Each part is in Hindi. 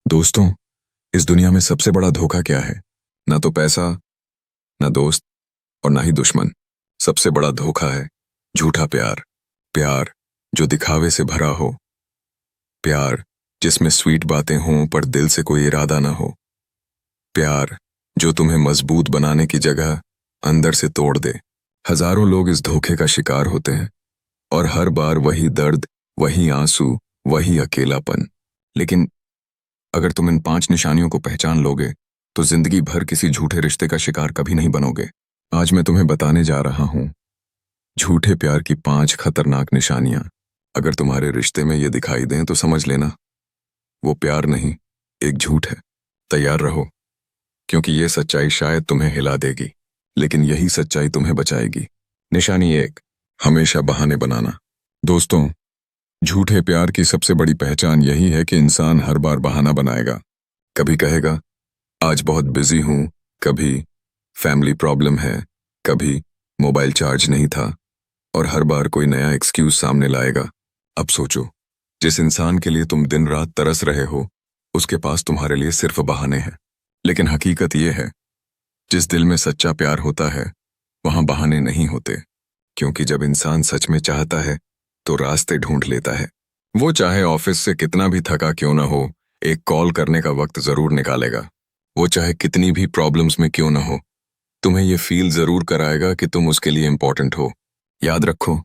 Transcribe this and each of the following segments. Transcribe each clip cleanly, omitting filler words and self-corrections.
दोस्तों, इस दुनिया में सबसे बड़ा धोखा क्या है? ना तो पैसा, ना दोस्त और ना ही दुश्मन। सबसे बड़ा धोखा है झूठा प्यार। प्यार जो दिखावे से भरा हो, प्यार जिसमें स्वीट बातें हों पर दिल से कोई इरादा ना हो, प्यार जो तुम्हें मजबूत बनाने की जगह अंदर से तोड़ दे। हजारों लोग इस धोखे का शिकार होते हैं और हर बार वही दर्द, वही आंसू, वही अकेलापन। लेकिन अगर तुम इन 5 निशानियों को पहचान लोगे तो जिंदगी भर किसी झूठे रिश्ते का शिकार कभी नहीं बनोगे। आज मैं तुम्हें बताने जा रहा हूं झूठे प्यार की 5 खतरनाक निशानियां। अगर तुम्हारे रिश्ते में ये दिखाई दें तो समझ लेना वो प्यार नहीं, एक झूठ है। तैयार रहो, क्योंकि ये सच्चाई शायद तुम्हें हिला देगी, लेकिन यही सच्चाई तुम्हें बचाएगी। निशानी 1, हमेशा बहाने बनाना। दोस्तों, झूठे प्यार की सबसे बड़ी पहचान यही है कि इंसान हर बार बहाना बनाएगा। कभी कहेगा आज बहुत बिजी हूं, कभी फैमिली प्रॉब्लम है, कभी मोबाइल चार्ज नहीं था, और हर बार कोई नया एक्सक्यूज सामने लाएगा। अब सोचो, जिस इंसान के लिए तुम दिन रात तरस रहे हो, उसके पास तुम्हारे लिए सिर्फ बहाने हैं। लेकिन हकीकत यह है, जिस दिल में सच्चा प्यार होता है वहां बहाने नहीं होते, क्योंकि जब इंसान सच में चाहता है तो रास्ते ढूंढ लेता है। वो चाहे ऑफिस से कितना भी थका क्यों ना हो, एक कॉल करने का वक्त जरूर निकालेगा। वो चाहे कितनी भी प्रॉब्लम्स में क्यों ना हो, तुम्हें ये फील जरूर कराएगा कि तुम उसके लिए इंपॉर्टेंट हो। याद रखो,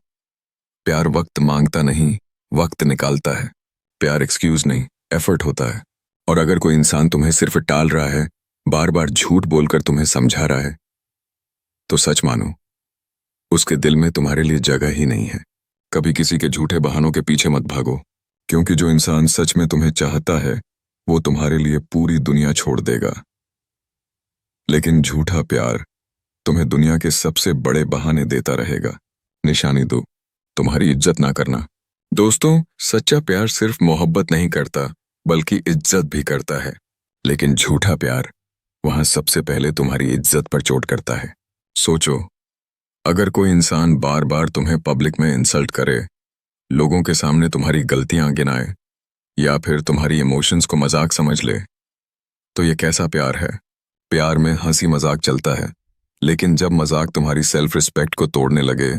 प्यार वक्त मांगता नहीं, वक्त निकालता है। प्यार एक्सक्यूज नहीं, एफर्ट होता है। और अगर कोई इंसान तुम्हें सिर्फ टाल रहा है, बार बार झूठ बोलकर तुम्हें समझा रहा है, तो सच मानो, उसके दिल में तुम्हारे लिए जगह ही नहीं है। कभी किसी के झूठे बहानों के पीछे मत भागो, क्योंकि जो इंसान सच में तुम्हें चाहता है वो तुम्हारे लिए पूरी दुनिया छोड़ देगा। लेकिन झूठा प्यार तुम्हें दुनिया के सबसे बड़े बहाने देता रहेगा। निशानी 2, तुम्हारी इज्जत ना करना। दोस्तों, सच्चा प्यार सिर्फ मोहब्बत नहीं करता, बल्कि इज्जत भी करता है। लेकिन झूठा प्यार वहां सबसे पहले तुम्हारी इज्जत पर चोट करता है। सोचो, अगर कोई इंसान बार बार तुम्हें पब्लिक में इंसल्ट करे, लोगों के सामने तुम्हारी गलतियां गिनाए, या फिर तुम्हारी इमोशंस को मजाक समझ ले, तो ये कैसा प्यार है? प्यार में हंसी मजाक चलता है, लेकिन जब मजाक तुम्हारी सेल्फ रिस्पेक्ट को तोड़ने लगे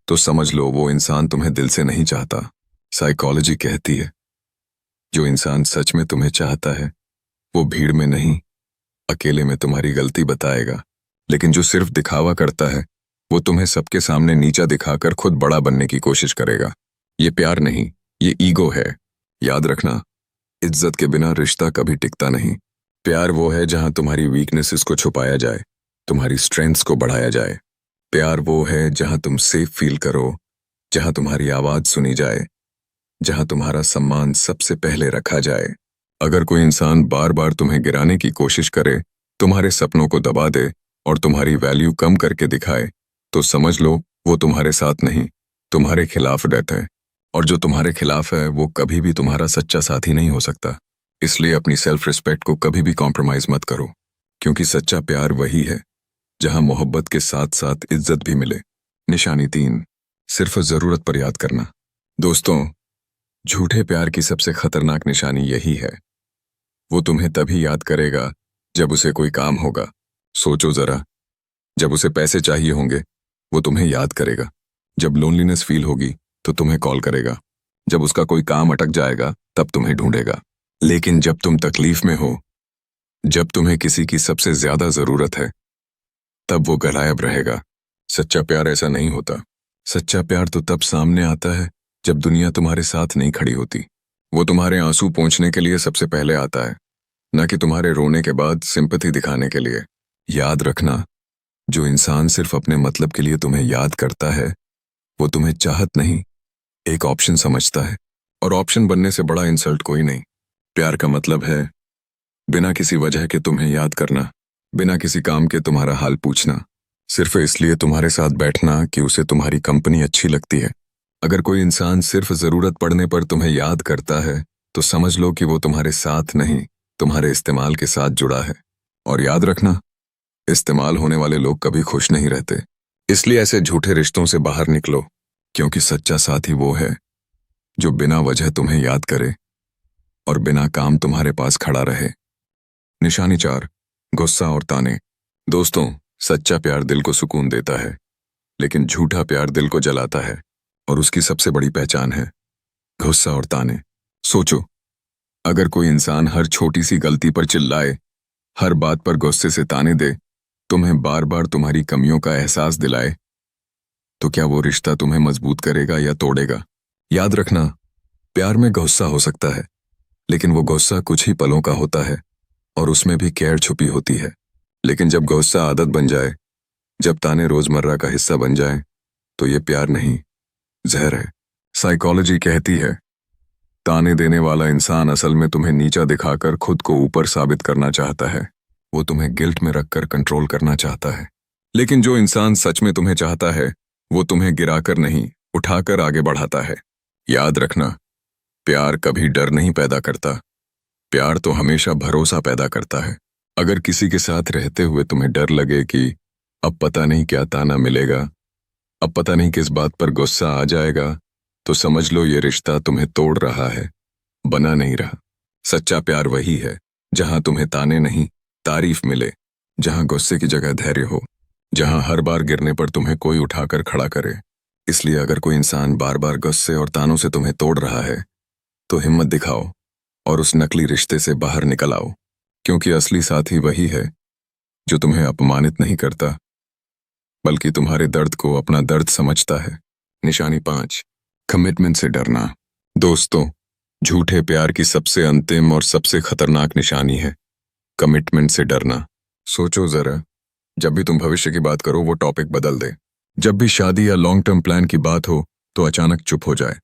तो समझ लो वो इंसान तुम्हें दिल से नहीं चाहता। साइकोलॉजी कहती है, जो इंसान सच में तुम्हें चाहता है वो भीड़ में नहीं, अकेले में तुम्हारी गलती बताएगा। लेकिन जो सिर्फ दिखावा करता है, वो तुम्हें सबके सामने नीचा दिखाकर खुद बड़ा बनने की कोशिश करेगा। ये प्यार नहीं, ये ईगो है। याद रखना, इज्जत के बिना रिश्ता कभी टिकता नहीं। प्यार वो है जहां तुम्हारी वीकनेसेस को छुपाया जाए, तुम्हारी स्ट्रेंथ्स को बढ़ाया जाए। प्यार वो है जहां तुम सेफ फील करो, जहां तुम्हारी आवाज सुनी जाए, जहां तुम्हारा सम्मान सबसे पहले रखा जाए। अगर कोई इंसान बार बार तुम्हें गिराने की कोशिश करे, तुम्हारे सपनों को दबा दे और तुम्हारी वैल्यू कम करके दिखाए, तो समझ लो वो तुम्हारे साथ नहीं, तुम्हारे खिलाफ रहता है। और जो तुम्हारे खिलाफ है वो कभी भी तुम्हारा सच्चा साथी नहीं हो सकता। इसलिए अपनी सेल्फ रिस्पेक्ट को कभी भी कॉम्प्रोमाइज मत करो, क्योंकि सच्चा प्यार वही है जहां मोहब्बत के साथ साथ इज्जत भी मिले। निशानी 3, सिर्फ जरूरत पर याद करना। दोस्तों, झूठे प्यार की सबसे खतरनाक निशानी यही है, वो तुम्हें तभी याद करेगा जब उसे कोई काम होगा। सोचो जरा, जब उसे पैसे चाहिए होंगे वो तुम्हें याद करेगा, जब लोनलीनेस फील होगी तो तुम्हें कॉल करेगा, जब उसका कोई काम अटक जाएगा तब तुम्हें ढूंढेगा। लेकिन जब तुम तकलीफ में हो, जब तुम्हें किसी की सबसे ज्यादा जरूरत है, तब वो गायब रहेगा। सच्चा प्यार ऐसा नहीं होता। सच्चा प्यार तो तब सामने आता है जब दुनिया तुम्हारे साथ नहीं खड़ी होती। वो तुम्हारे आंसू पोंछने के लिए सबसे पहले आता है, न कि तुम्हारे रोने के बाद सिंपैथी दिखाने के लिए। याद रखना, जो इंसान सिर्फ अपने मतलब के लिए तुम्हें याद करता है, वो तुम्हें चाहत नहीं, एक ऑप्शन समझता है। और ऑप्शन बनने से बड़ा इंसल्ट कोई नहीं। प्यार का मतलब है बिना किसी वजह के तुम्हें याद करना, बिना किसी काम के तुम्हारा हाल पूछना, सिर्फ इसलिए तुम्हारे साथ बैठना कि उसे तुम्हारी कंपनी अच्छी लगती है। अगर कोई इंसान सिर्फ जरूरत पड़ने पर तुम्हें याद करता है, तो समझ लो कि वो तुम्हारे साथ नहीं, तुम्हारे इस्तेमाल के साथ जुड़ा है। और याद रखना, इस्तेमाल होने वाले लोग कभी खुश नहीं रहते। इसलिए ऐसे झूठे रिश्तों से बाहर निकलो, क्योंकि सच्चा साथी वो है जो बिना वजह तुम्हें याद करे और बिना काम तुम्हारे पास खड़ा रहे। निशानी 4, गुस्सा और ताने। दोस्तों, सच्चा प्यार दिल को सुकून देता है, लेकिन झूठा प्यार दिल को जलाता है और उसकी सबसे बड़ी पहचान है गुस्सा और ताने। सोचो, अगर कोई इंसान हर छोटी सी गलती पर चिल्लाए, हर बात पर गुस्से से ताने दे, तुम्हें बार बार तुम्हारी कमियों का एहसास दिलाए, तो क्या वो रिश्ता तुम्हें मजबूत करेगा या तोड़ेगा? याद रखना, प्यार में गुस्सा हो सकता है, लेकिन वो गुस्सा कुछ ही पलों का होता है और उसमें भी केयर छुपी होती है। लेकिन जब गुस्सा आदत बन जाए, जब ताने रोजमर्रा का हिस्सा बन जाए, तो ये प्यार नहीं, जहर है। साइकोलॉजी कहती है, ताने देने वाला इंसान असल में तुम्हें नीचा दिखाकर खुद को ऊपर साबित करना चाहता है। वो तुम्हें गिल्ट में रखकर कंट्रोल करना चाहता है। लेकिन जो इंसान सच में तुम्हें चाहता है, वो तुम्हें गिराकर नहीं, उठाकर आगे बढ़ाता है। याद रखना, प्यार कभी डर नहीं पैदा करता, प्यार तो हमेशा भरोसा पैदा करता है। अगर किसी के साथ रहते हुए तुम्हें डर लगे कि अब पता नहीं क्या ताना मिलेगा, अब पता नहीं किस बात पर गुस्सा आ जाएगा, तो समझ लो ये रिश्ता तुम्हें तोड़ रहा है, बना नहीं रहा। सच्चा प्यार वही है जहां तुम्हें ताने नहीं, तारीफ मिले, जहां गुस्से की जगह धैर्य हो, जहां हर बार गिरने पर तुम्हें कोई उठाकर खड़ा करे। इसलिए अगर कोई इंसान बार बार गुस्से और तानों से तुम्हें तोड़ रहा है, तो हिम्मत दिखाओ और उस नकली रिश्ते से बाहर निकल आओ, क्योंकि असली साथी वही है जो तुम्हें अपमानित नहीं करता, बल्कि तुम्हारे दर्द को अपना दर्द समझता है। निशानी 5, कमिटमेंट से डरना। दोस्तों, झूठे प्यार की सबसे अंतिम और सबसे खतरनाक निशानी है कमिटमेंट से डरना। सोचो जरा, जब भी तुम भविष्य की बात करो, वो टॉपिक बदल दे। जब भी शादी या लॉन्ग टर्म प्लान की बात हो, तो अचानक चुप हो जाए।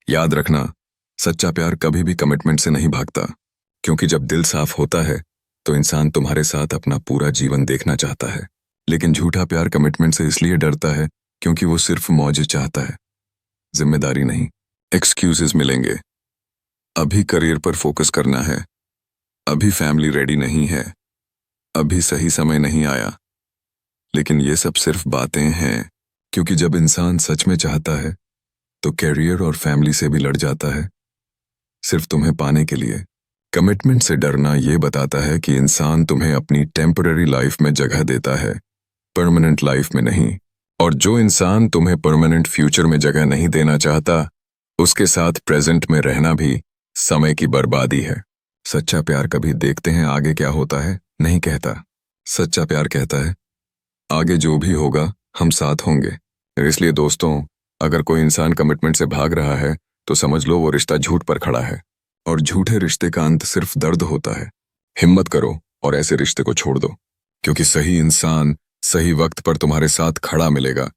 याद रखना, सच्चा प्यार कभी भी कमिटमेंट से नहीं भागता, क्योंकि जब दिल साफ होता है, तो इंसान तुम्हारे साथ अपना पूरा जीवन देखना चाहता है। लेकिन झूठा प्यार कमिटमेंट से इसलिए डरता है क्योंकि वो सिर्फ मौज चाहता है, जिम्मेदारी नहीं। एक्सक्यूजेस मिलेंगे, अभी करियर पर फोकस करना है, अभी फैमिली रेडी नहीं है, अभी सही समय नहीं आया। लेकिन ये सब सिर्फ बातें हैं, क्योंकि जब इंसान सच में चाहता है, तो करियर और फैमिली से भी लड़ जाता है, सिर्फ तुम्हें पाने के लिए। कमिटमेंट से डरना ये बताता है कि इंसान तुम्हें अपनी टेम्पररी लाइफ में जगह देता है, परमानेंट लाइफ में नहीं। और जो इंसान तुम्हें परमानेंट फ्यूचर में जगह नहीं देना चाहता, उसके साथ प्रेजेंट में रहना भी समय की बर्बादी है। सच्चा प्यार कभी देखते हैं आगे क्या होता है नहीं कहता। सच्चा प्यार कहता है, आगे जो भी होगा हम साथ होंगे। इसलिए दोस्तों, अगर कोई इंसान कमिटमेंट से भाग रहा है, तो समझ लो वो रिश्ता झूठ पर खड़ा है, और झूठे रिश्ते का अंत सिर्फ दर्द होता है। हिम्मत करो और ऐसे रिश्ते को छोड़ दो, क्योंकि सही इंसान सही वक्त पर तुम्हारे साथ खड़ा मिलेगा,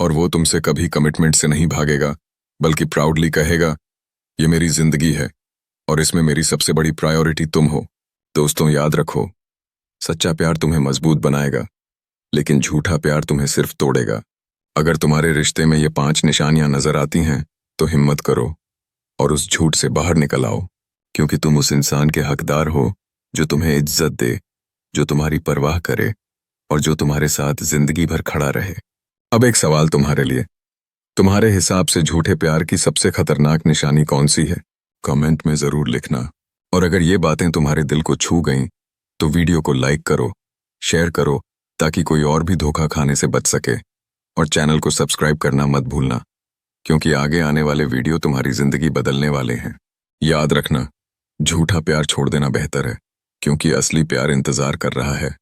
और वो तुमसे कभी कमिटमेंट से नहीं भागेगा, बल्कि प्राउडली कहेगा, ये मेरी जिंदगी है और इसमें मेरी सबसे बड़ी प्रायोरिटी तुम हो। दोस्तों, याद रखो, सच्चा प्यार तुम्हें मजबूत बनाएगा, लेकिन झूठा प्यार तुम्हें सिर्फ तोड़ेगा। अगर तुम्हारे रिश्ते में ये 5 निशानियां नजर आती हैं, तो हिम्मत करो और उस झूठ से बाहर निकल आओ, क्योंकि तुम उस इंसान के हकदार हो जो तुम्हें इज्जत दे, जो तुम्हारी परवाह करे और जो तुम्हारे साथ जिंदगी भर खड़ा रहे। अब एक सवाल तुम्हारे लिए, तुम्हारे हिसाब से झूठे प्यार की सबसे खतरनाक निशानी कौन सी है? कमेंट में जरूर लिखना। और अगर ये बातें तुम्हारे दिल को छू गईं, तो वीडियो को लाइक करो, शेयर करो, ताकि कोई और भी धोखा खाने से बच सके। और चैनल को सब्सक्राइब करना मत भूलना, क्योंकि आगे आने वाले वीडियो तुम्हारी जिंदगी बदलने वाले हैं। याद रखना, झूठा प्यार छोड़ देना बेहतर है, क्योंकि असली प्यार इंतजार कर रहा है।